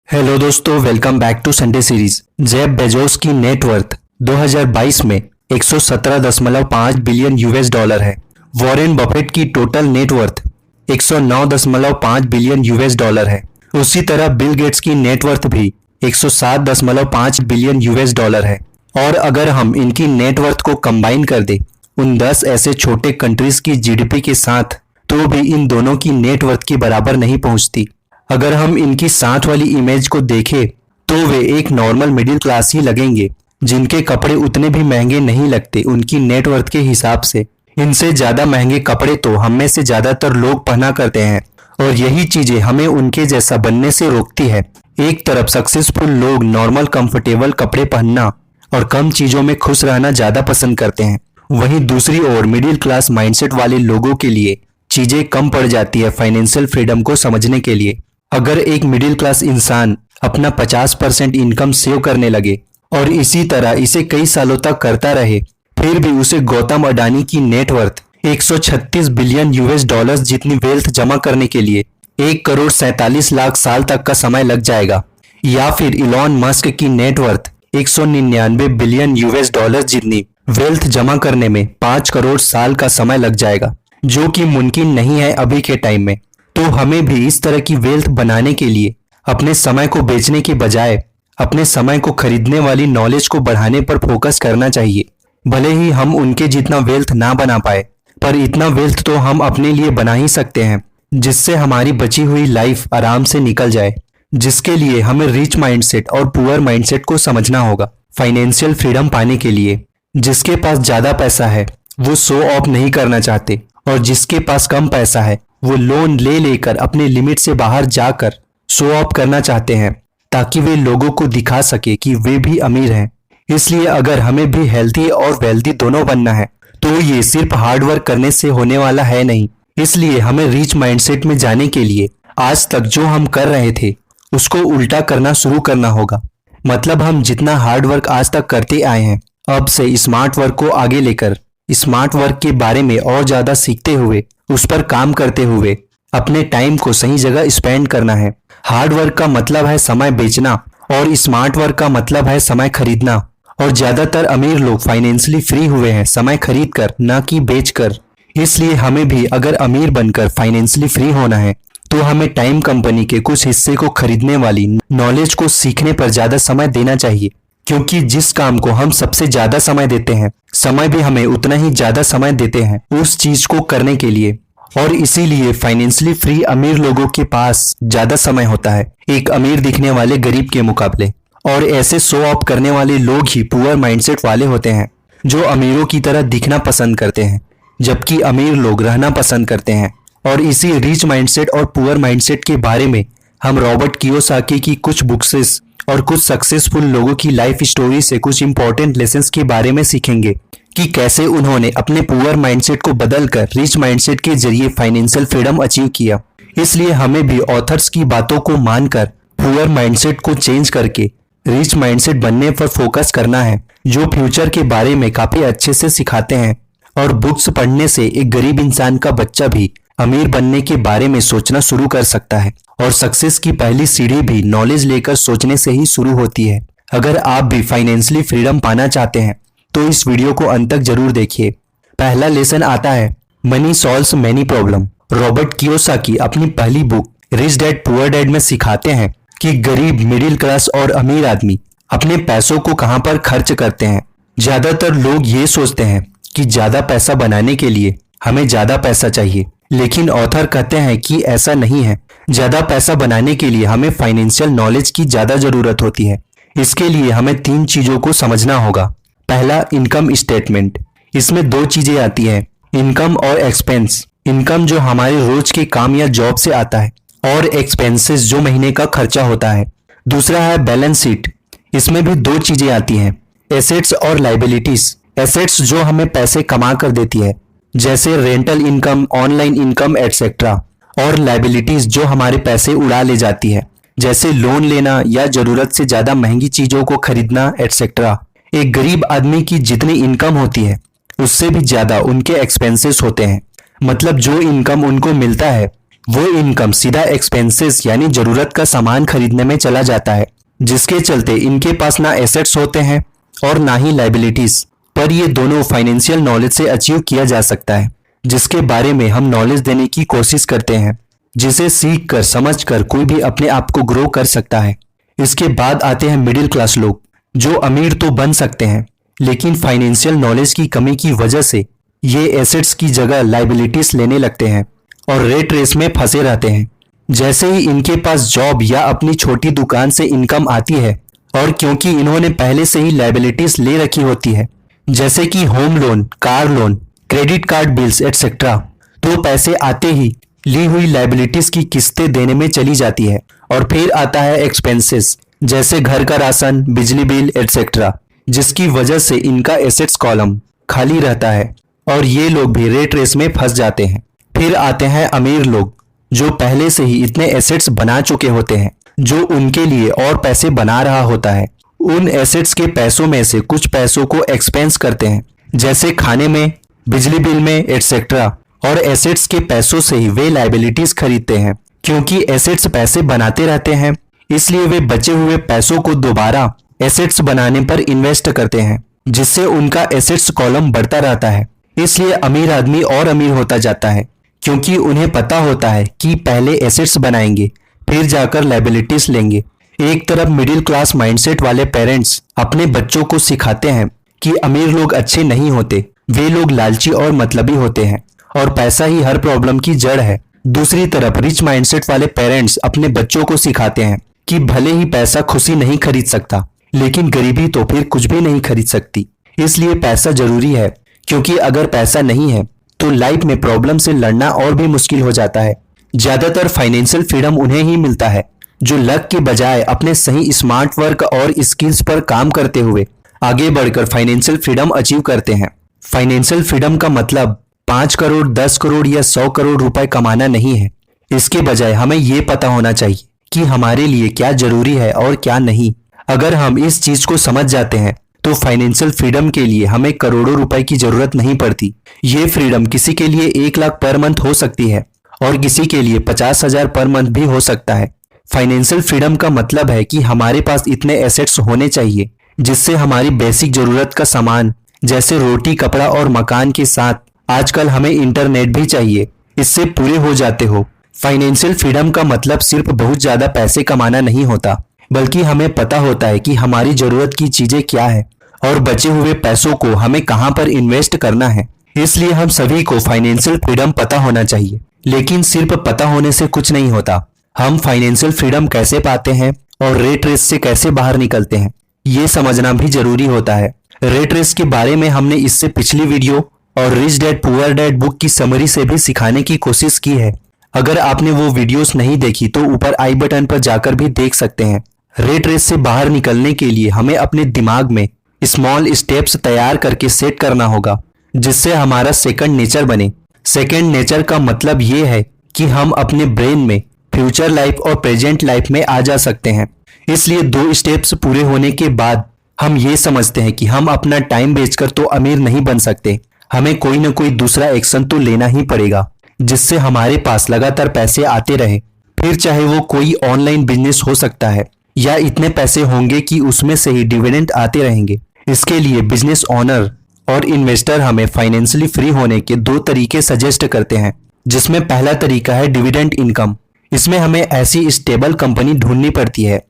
Hello दोस्तों, welcome back to Sunday series. Jeff Bezos की net worth 2022 में 117.5 बिलियन यूएस डॉलर है। वॉरेन बफेट की total net worth 109.5 billion US dollar है। उसी तरह बिल गेट्स की नेटवर्थ भी 107.5 बिलियन यूएस डॉलर है। और अगर हम इनकी नेटवर्थ को कंबाइन कर दे उन 10 ऐसे छोटे कंट्रीज की जीडीपी के साथ, तो भी इन दोनों की नेटवर्थ के बराबर नहीं पहुंचती। अगर हम इनकी साथ वाली इमेज को देखें तो वे एक नॉर्मल मिडिल क्लास ही लगेंगे, जिनके कपड़े उतने भी महंगे नहीं लगते उनकी नेटवर्थ के हिसाब से। इनसे ज्यादा महंगे कपड़े तो हम में से ज्यादातर लोग पहना करते हैं और यही चीजें हमें उनके जैसा बनने से रोकती है। एक तरफ सक्सेसफुल लोग नॉर्मल कंफर्टेबल कपड़े पहनना और कम चीजों में खुश रहना ज्यादा पसंद करते हैं, वहीं दूसरी ओर मिडिल क्लास माइंडसेट वाले लोगों के लिए चीजें कम पड़ जाती है फाइनेंशियल फ्रीडम को समझने के लिए। अगर एक मिडिल क्लास इंसान अपना 50% इनकम सेव करने लगे और इसी तरह इसे कई सालों तक करता रहे, फिर भी उसे गौतम अडानी की नेटवर्थ 136 बिलियन यूएस डॉलर्स जितनी वेल्थ जमा करने के लिए 1 करोड़ 47 लाख साल तक का समय लग जाएगा। या फिर इलॉन मस्क की नेटवर्थ 199 बिलियन यूएस डॉलर जितनी वेल्थ जमा करने में 5 करोड़ साल का समय लग जाएगा, जो कि मुमकिन नहीं है अभी के टाइम में। तो हमें भी इस तरह की वेल्थ बनाने के लिए अपने समय को बेचने के बजाय अपने समय को खरीदने वाली नॉलेज को बढ़ाने पर फोकस करना चाहिए। भले ही हम उनके जितना वेल्थ ना बना पाए, पर इतना वेल्थ तो हम अपने लिए बना ही सकते हैं जिससे हमारी बची हुई लाइफ आराम से निकल जाए। जिसके लिए हमें रिच माइंडसेट और पुअर माइंडसेट को समझना होगा फाइनेंशियल फ्रीडम पाने के लिए। जिसके पास ज्यादा पैसा है वो शो ऑफ नहीं करना चाहते, और जिसके पास कम पैसा है वो लोन ले लेकर अपने लिमिट से बाहर जाकर शो ऑफ करना चाहते हैं, ताकि वे लोगों को दिखा सके कि वे भी अमीर हैं। इसलिए अगर हमें भी हेल्थी और वेल्थी दोनों बनना है तो ये सिर्फ हार्ड वर्क करने से होने वाला है नहीं। इसलिए हमें रिच माइंडसेट में जाने के लिए आज तक जो हम कर रहे थे उसको उल्टा करना शुरू करना होगा। मतलब हम जितना हार्ड वर्क आज तक करते आए हैं, अब से स्मार्ट वर्क को आगे लेकर स्मार्ट वर्क के बारे में और ज्यादा सीखते हुए उस पर काम करते हुए अपने टाइम को सही जगह स्पेंड करना है। हार्ड वर्क का मतलब है समय बेचना और स्मार्ट वर्क का मतलब है समय खरीदना। और ज्यादातर अमीर लोग फाइनेंशियली फ्री हुए हैं समय खरीद कर, ना कि बेच कर। इसलिए हमें भी अगर अमीर बनकर फाइनेंशियली फ्री होना है तो हमें टाइम कंपनी के कुछ हिस्से को खरीदने वाली नॉलेज को सीखने पर ज्यादा समय देना चाहिए, क्योंकि जिस काम को हम सबसे ज्यादा समय देते हैं, समय भी हमें उतना ही ज्यादा समय देते हैं उस चीज को करने के लिए। और इसीलिए फाइनेंशियली फ्री अमीर लोगों के पास ज्यादा समय होता है एक अमीर दिखने वाले गरीब के मुकाबले। और ऐसे शो ऑफ करने वाले लोग ही पुअर माइंडसेट वाले होते हैं, जो अमीरों की तरह दिखना पसंद करते हैं, जबकि अमीर लोग रहना पसंद करते हैं। और इसी रिच माइंडसेट और पुअर माइंडसेट के बारे में हम रॉबर्ट कियोसाकी की कुछ बुक्सेस और कुछ सक्सेसफुल लोगों की लाइफ स्टोरी से कुछ इंपॉर्टेंट लेसन्स के बारे में सीखेंगे कि कैसे उन्होंने अपने पुअर माइंडसेट को बदलकर रिच माइंडसेट के जरिए फाइनेंशियल फ्रीडम अचीव किया। इसलिए हमें भी ऑथर्स की बातों को मानकर पुअर माइंडसेट को चेंज करके रिच माइंडसेट बनने पर फोकस करना है, जो फ्यूचर के बारे में काफी अच्छे से सिखाते हैं। और बुक्स पढ़ने से एक गरीब इंसान का बच्चा भी अमीर बनने के बारे में सोचना शुरू कर सकता है। और सक्सेस की पहली सीढ़ी भी नॉलेज लेकर सोचने से ही शुरू होती है। अगर आप भी फाइनेंशियली फ्रीडम पाना चाहते हैं तो इस वीडियो को अंत तक जरूर देखिए। पहला लेसन आता है money solves many problem. Robert Kiyosaki अपनी पहली book rich dad poor dad में सिखाते हैं कि गरीब, मिडिल क्लास और अमीर आदमी अपने पैसों को कहां पर खर्च करते हैं। ज्यादातर लोग ये सोचते हैं कि ज्यादा पैसा बनाने के लिए हमें ज्यादा पैसा चाहिए, लेकिन ऑथर कहते हैं कि ऐसा नहीं है। ज्यादा पैसा बनाने के लिए हमें फाइनेंशियल नॉलेज की ज्यादा जरूरत होती है। इसके लिए हमें 3 चीजों को समझना होगा। पहला, इनकम स्टेटमेंट। इसमें 2 चीजें आती हैं, इनकम और एक्सपेंस। इनकम जो हमारे रोज के काम या जॉब से आता है, और एक्सपेंसेस जो महीने का खर्चा होता है। दूसरा है बैलेंस शीट। इसमें भी 2 चीजें आती हैं, एसेट्स और लाइबिलिटीज। एसेट्स जो हमें पैसे कमा कर देती है, जैसे rental income, online income etcetera. और लाइबिलिटीज जो हमारे पैसे उड़ा ले जाती है, जैसे लोन लेना या जरूरत से ज्यादा महंगी चीजों को खरीदना एटसेट्रा। एक गरीब आदमी की जितनी इनकम होती है उससे भी ज्यादा उनके एक्सपेंसेस होते हैं। मतलब जो इनकम उनको मिलता है वो इनकम सीधा एक्सपेंसेस यानी जरूरत का सामान खरीदने में चला जाता है, जिसके चलते इनके पास ना एसेट्स होते हैं और ना ही लाइबिलिटीज। पर ये दोनों फाइनेंशियल नॉलेज से अचीव किया जा सकता है, जिसके बारे में हम नॉलेज देने की कोशिश करते हैं, जिसे सीख कर समझ कर कोई भी अपने आप को ग्रो कर सकता है। इसके बाद आते हैं मिडिल क्लास लोग, जो अमीर तो बन सकते हैं लेकिन फाइनेंशियल नॉलेज की कमी की वजह से ये एसेट्स की जगह लाइबिलिटीज लेने लगते हैं और रेट रेस में फंसे रहते हैं। जैसे ही इनके पास जॉब या अपनी छोटी दुकान से इनकम आती है और क्योंकि इन्होंने पहले से ही लाइबिलिटीज ले रखी होती है, जैसे कि home loan, car loan, credit card bills etcetera, तो पैसे आते ही ली हुई लाइबिलिटीज की किस्तें देने में चली जाती है। और फिर आता है एक्सपेंसेस, जैसे घर का राशन, बिजली बिल एटसेट्रा, जिसकी वजह से इनका एसेट्स कॉलम खाली रहता है और ये लोग भी रेट रेस में फंस जाते हैं। फिर आते हैं अमीर लोग, जो पहले से ही इतने एसेट्स बना चुके होते हैं जो उनके लिए और पैसे बना रहा होता है। उन एसेट्स के पैसों में से कुछ पैसों को एक्सपेंस करते हैं, जैसे खाने में, बिजली बिल में एटसेट्रा, और एसेट्स के पैसों से ही वे लाइबिलिटीज खरीदते हैं। क्योंकि एसेट्स पैसे बनाते रहते हैं, इसलिए वे बचे हुए पैसों को दोबारा एसेट्स बनाने पर इन्वेस्ट करते हैं, जिससे उनका एसेट्स कॉलम बढ़ता रहता है। इसलिए अमीर आदमी और अमीर होता जाता है, क्योंकि उन्हें पता होता है कि पहले एसेट्स बनाएंगे फिर जाकर लाइबिलिटीज लेंगे। एक तरफ मिडिल क्लास माइंडसेट वाले पेरेंट्स अपने बच्चों को सिखाते हैं कि अमीर लोग अच्छे नहीं होते, वे लोग लालची और मतलबी होते हैं और पैसा ही हर प्रॉब्लम की जड़ है। दूसरी तरफ रिच माइंडसेट वाले पेरेंट्स अपने बच्चों को सिखाते हैं कि भले ही पैसा खुशी नहीं खरीद सकता, लेकिन गरीबी तो फिर कुछ भी नहीं खरीद सकती। इसलिए पैसा जरूरी है, क्योंकि अगर पैसा नहीं है तो लाइफ में प्रॉब्लम से लड़ना और भी मुश्किल हो जाता है। ज्यादातर फाइनेंशियल फ्रीडम उन्हें ही मिलता है जो लक के बजाय अपने सही स्मार्ट वर्क और स्किल्स पर काम करते हुए आगे बढ़कर फाइनेंशियल फ्रीडम अचीव करते हैं। फाइनेंशियल फ्रीडम का मतलब 5 करोड़, 10 करोड़ या 100 करोड़ रुपए कमाना नहीं है। इसके बजाय हमें ये पता होना चाहिए कि हमारे लिए क्या जरूरी है और क्या नहीं। अगर हम इस चीज को समझ जाते हैं तो फाइनेंशियल फ्रीडम के लिए हमें करोड़ों रुपए की जरूरत नहीं पड़ती। ये फ्रीडम किसी के लिए 1 लाख पर मंथ हो सकती है और किसी के लिए 50,000 पर मंथ भी हो सकता है। फाइनेंशियल फ्रीडम का मतलब है कि हमारे पास इतने एसेट्स होने चाहिए जिससे हमारी बेसिक जरूरत का सामान, जैसे रोटी, कपड़ा और मकान के साथ आजकल हमें इंटरनेट भी चाहिए, इससे पूरे हो जाते हो। फाइनेंशियल फ्रीडम का मतलब सिर्फ बहुत ज्यादा पैसे कमाना नहीं होता, बल्कि हमें पता होता है कि हमारी जरूरत की चीजें क्या है और बचे हुए पैसों को हमें कहां पर इन्वेस्ट करना है। इसलिए हम सभी को फाइनेंशियल फ्रीडम पता होना चाहिए। लेकिन सिर्फ पता होने से कुछ नहीं होता। हम फाइनेंशियल फ्रीडम कैसे पाते हैं और रेट रेस से कैसे बाहर निकलते हैं, ये समझना भी जरूरी होता है। रेट रेस के बारे में हमने इससे पिछली वीडियो और rich dad poor dad book की समरी से भी सिखाने की कोशिश की है। अगर आपने वो वीडियोस नहीं देखी तो ऊपर आई बटन पर जाकर भी देख सकते हैं। रेट रेस से बाहर निकलने के लिए हमें अपने दिमाग में स्मॉल स्टेप्स तैयार करके सेट करना होगा, जिससे हमारा सेकंड नेचर बने। सेकंड नेचर का मतलब ये है कि हम अपने ब्रेन में फ्यूचर लाइफ और प्रेजेंट लाइफ में आ जा सकते हैं। इसलिए 2 स्टेप्स पूरे होने के बाद हम ये समझते हैं कि हम अपना टाइम बेचकर तो अमीर नहीं बन सकते, हमें कोई ना कोई दूसरा एक्शन तो लेना ही पड़ेगा, जिससे हमारे पास लगातार पैसे आते रहे। फिर चाहे वो कोई ऑनलाइन बिजनेस हो सकता है या इतने पैसे होंगे कि उसमें से ही डिविडेंड आते रहेंगे। इसके लिए बिजनेस ओनर और इन्वेस्टर हमें फाइनेंशियली फ्री होने के 2 तरीके सजेस्ट करते हैं, जिसमें पहला तरीका है डिविडेंड इनकम। इसमें हमें ऐसी स्टेबल कंपनी ढूंढनी पड़ती है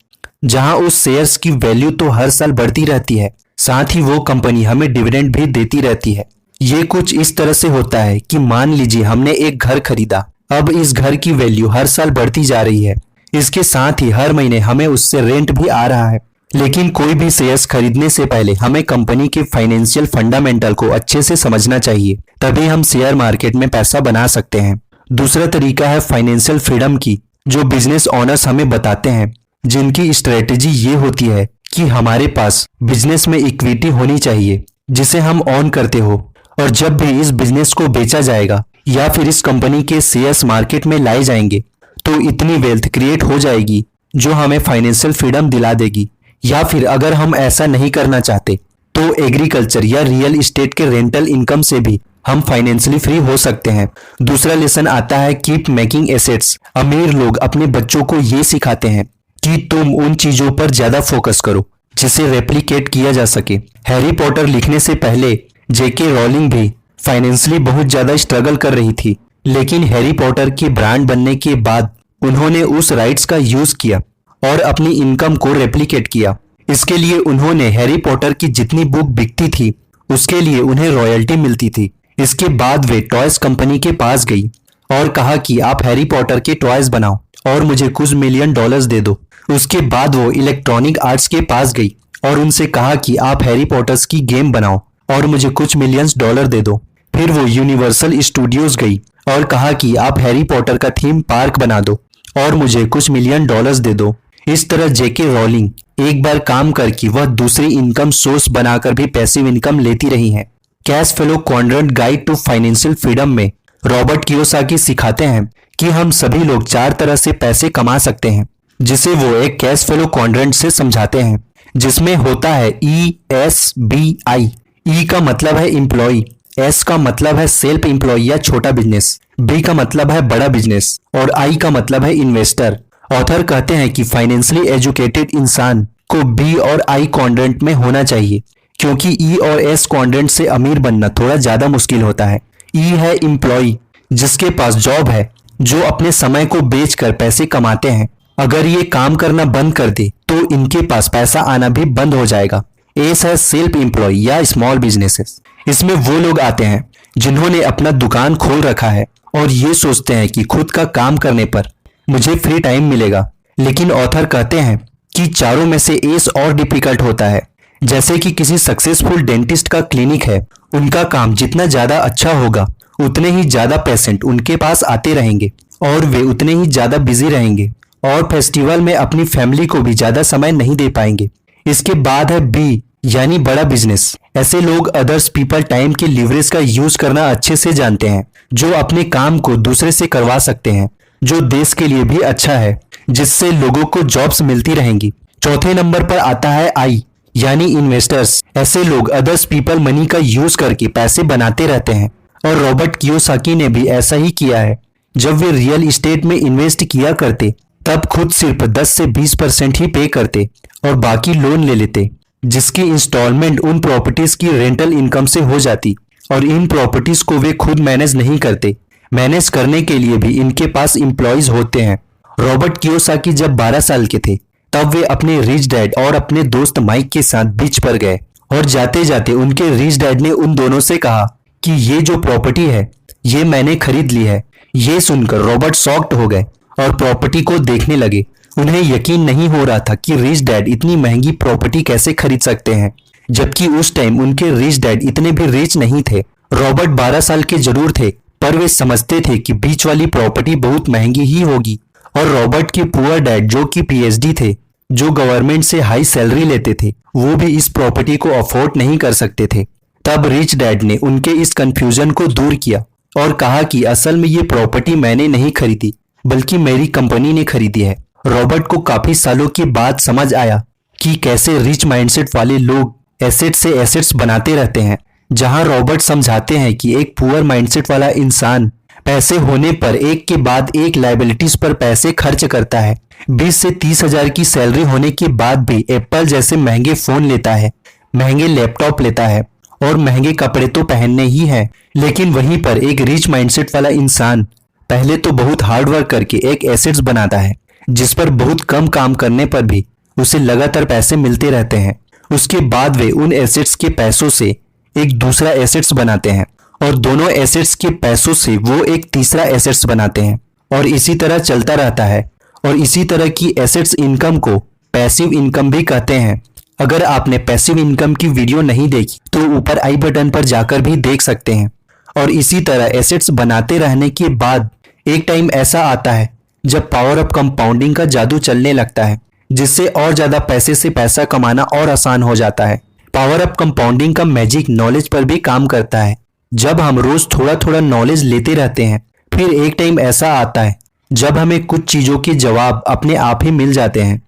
जहां उस शेयर्स की वैल्यू तो हर साल बढ़ती रहती है, साथ ही वो कंपनी हमें डिविडेंड भी देती रहती है। ये कुछ इस तरह से होता है कि मान लीजिए हमने एक घर खरीदा, अब इस घर की वैल्यू हर साल बढ़ती जा रही है, इसके साथ ही हर महीने हमें उससे रेंट भी आ रहा है। लेकिन कोई भी शेयर्स खरीदने से पहले हमें कंपनी के फाइनेंशियल फंडामेंटल को अच्छे से समझना चाहिए, तभी हम शेयर मार्केट में पैसा बना सकते हैं। दूसरा तरीका है फाइनेंशियल फ्रीडम की, जो बिजनेस ओनर्स हमें बताते हैं, जिनकी स्ट्रेटेजी ये होती है कि हमारे पास बिजनेस में इक्विटी होनी चाहिए जिसे हम ऑन करते हो, और जब भी इस बिजनेस को बेचा जाएगा या फिर इस कंपनी के शेयर्स मार्केट में लाए जाएंगे तो इतनी वेल्थ क्रिएट हो जाएगी जो हमें फाइनेंशियल फ्रीडम दिला देगी। या फिर अगर हम ऐसा नहीं करना चाहते तो एग्रीकल्चर या रियल एस्टेट के रेंटल इनकम से भी हम फाइनेंशियली फ्री हो सकते हैं। दूसरा लेसन आता है कीप मेकिंग एसेट्स। अमीर लोग अपने बच्चों को ये सिखाते हैं कि तुम उन चीजों पर ज्यादा फोकस करो जिसे रेप्लिकेट किया जा सके। हैरी पॉटर लिखने से पहले जेके रॉलिंग भी फाइनेंशियली बहुत ज्यादा स्ट्रगल कर रही थी, लेकिन हैरी पॉटर की ब्रांड बनने के बाद उन्होंने उस राइट्स का यूज किया और अपनी इनकम को रेप्लिकेट किया। इसके लिए उन्होंने हैरी पॉटर की जितनी बुक बिकती थी उसके लिए उन्हें रॉयल्टी मिलती थी। इसके बाद वे टॉयज कंपनी के पास गई और कहा कि आप हैरी पॉटर के टॉयज बनाओ और मुझे कुछ मिलियन डॉलर्स दे दो। उसके बाद वो इलेक्ट्रॉनिक आर्ट्स के पास गई और उनसे कहा कि आप हैरी पॉटर्स की गेम बनाओ और मुझे कुछ मिलियंस डॉलर दे दो। फिर वो यूनिवर्सल स्टूडियोज गई और कहा कि आप हैरी पॉटर का थीम पार्क बना दो और मुझे कुछ मिलियन डॉलर्स दे दो। इस तरह जेके रॉलिंग एक बार काम करके वह दूसरी इनकम सोर्स बनाकर भी पैसिव इनकम लेती रही हैं। Cash flow quadrant guide to financial freedom में रॉबर्ट कियोसाकी सिखाते हैं कि हम सभी लोग 4 तरह से पैसे कमा सकते हैं, जिसे वो एक कैश फ्लो क्वाड्रेंट से समझाते हैं, जिसमें होता है ESBI। ई का मतलब है एम्प्लॉय, एस का मतलब है सेल्फ एम्प्लॉय या छोटा बिजनेस, बी का मतलब है बड़ा बिजनेस और आई का मतलब है इन्वेस्टर। ऑथर कहते हैं कि फाइनेंशियली एजुकेटेड इंसान को बी और आई क्वाड्रेंट में होना चाहिए, क्योंकि ई और एस क्वाड्रेंट से अमीर बनना थोड़ा ज्यादा मुश्किल होता है। ई है एम्प्लॉय, जिसके पास जॉब है, जो अपने समय को बेचकर पैसे कमाते हैं। अगर ये काम करना बंद कर दे तो इनके पास पैसा आना भी बंद हो जाएगा। एस है सेल्फ एम्प्लॉय या स्मॉल बिजनेसेस। इसमें वो लोग आते हैं जिन्होंने अपना दुकान खोल रखा है और ये सोचते हैं कि खुद का काम करने पर मुझे फ्री टाइम मिलेगा। लेकिन ऑथर कहते हैं कि चारों में से एस और डिफिकल्ट होता है। जैसे कि किसी सक्सेसफुल डेंटिस्ट का क्लिनिक है, उनका काम जितना ज्यादा अच्छा होगा उतने ही ज्यादा पेशेंट उनके पास आते रहेंगे और वे उतने ही ज्यादा बिजी रहेंगे और फेस्टिवल में अपनी फैमिली को भी ज्यादा समय नहीं दे पाएंगे। इसके बाद है बी यानी बड़ा बिजनेस। ऐसे लोग अदर्स पीपल टाइम के लीवरेज का यूज करना अच्छे से जानते हैं, जो अपने काम को दूसरे से करवा सकते हैं, जो देश के लिए भी अच्छा है, जिससे लोगों को जॉब्स मिलती रहेंगी। चौथे नंबर पर आता है आई यानी इन्वेस्टर्स। ऐसे लोग अदर्स पीपल मनी का यूज करके पैसे बनाते रहते हैं और रॉबर्ट कियोसाकी ने भी ऐसा ही किया है। जब वे रियल एस्टेट में इन्वेस्ट किया करते तब खुद सिर्फ 10 से 20% ही पे करते और बाकी लोन ले लेते, जिसकी इंस्टॉलमेंट उन प्रॉपर्टीज की रेंटल इनकम से हो जाती और इन प्रॉपर्टीज को वे खुद मैनेज नहीं करते। मैनेज करने के लिए भी इनके पास एम्प्लॉयज होते हैं। रॉबर्ट कियोसाकी जब 12 साल के थे तब वे अपने रिच डैड और अपने दोस्त माइक के साथ बीच पर गए और जाते जाते उनके रिच डैड ने उन दोनों से कहा कि ये जो प्रॉपर्टी है ये मैंने खरीद ली है। ये सुनकर रॉबर्ट शॉक्ड हो गए और प्रॉपर्टी को देखने लगे। उन्हें यकीन नहीं हो रहा था कि रिच डैड इतनी महंगी प्रॉपर्टी कैसे खरीद सकते हैं, जबकि उस टाइम उनके रिच डैड इतने भी रिच नहीं थे। रॉबर्ट 12 साल के जरूर थे, पर वे समझते थे कि बीच वाली प्रॉपर्टी बहुत महंगी ही होगी। और रॉबर्ट के पुअर डैड जो कि PhD थे, जो गवर्नमेंट से हाई सैलरी लेते थे, वो भी इस प्रॉपर्टी को अफोर्ड नहीं कर सकते थे। तब रिच डैड ने उनके इस कंफ्यूजन को दूर किया और कहा कि असल में ये प्रॉपर्टी मैंने नहीं खरीदी बल्कि मेरी कंपनी ने खरीदी है। रॉबर्ट को काफी सालों के बाद समझ आया कि कैसे रिच माइंडसेट वाले लोग एसेट से एसेट्स बनाते रहते हैं। जहां रॉबर्ट समझाते हैं कि एक पुअर माइंडसेट वाला इंसान पैसे होने पर एक के बाद एक लायबिलिटीज पर पैसे खर्च करता है। 20 से 30 हजार की सैलरी होने के बाद भी एप्पल जैसे महंगे फोन लेता है, महंगे लैपटॉप लेता है और महंगे कपड़े तो पहनने ही हैं। लेकिन वहीं पर एक रिच माइंडसेट वाला इंसान पहले तो बहुत हार्ड वर्क करके एक एसेट्स बनाता है, जिस पर बहुत कम काम करने पर भी उसे लगातार पैसे मिलते रहते हैं। उसके बाद वे उन एसेट्स के पैसों से एक दूसरा एसेट्स बनाते हैं और दोनों एसेट्स के पैसों से वो एक तीसरा एसेट्स बनाते हैं और इसी तरह चलता रहता है। और इसी तरह की एसेट्स इनकम को पैसिव इनकम भी कहते हैं। अगर आपने पैसिव इनकम की वीडियो नहीं देखी तो ऊपर आई बटन पर जाकर भी देख सकते हैं। और इसी तरह एसेट्स बनाते रहने के बाद एक टाइम ऐसा आता है जब पावर ऑफ कंपाउंडिंग का जादू चलने लगता है, जिससे और ज्यादा पैसे से पैसा कमाना और आसान हो जाता है। पावर ऑफ कंपाउंडिंग का मैजिक नॉलेज पर भी काम करता है। जब हम रोज थोड़ा थोड़ा नॉलेज लेते रहते हैं, फिर एक टाइम ऐसा आता है जब हमें कुछ चीजों के जवाब अपने आप ही मिल जाते हैं।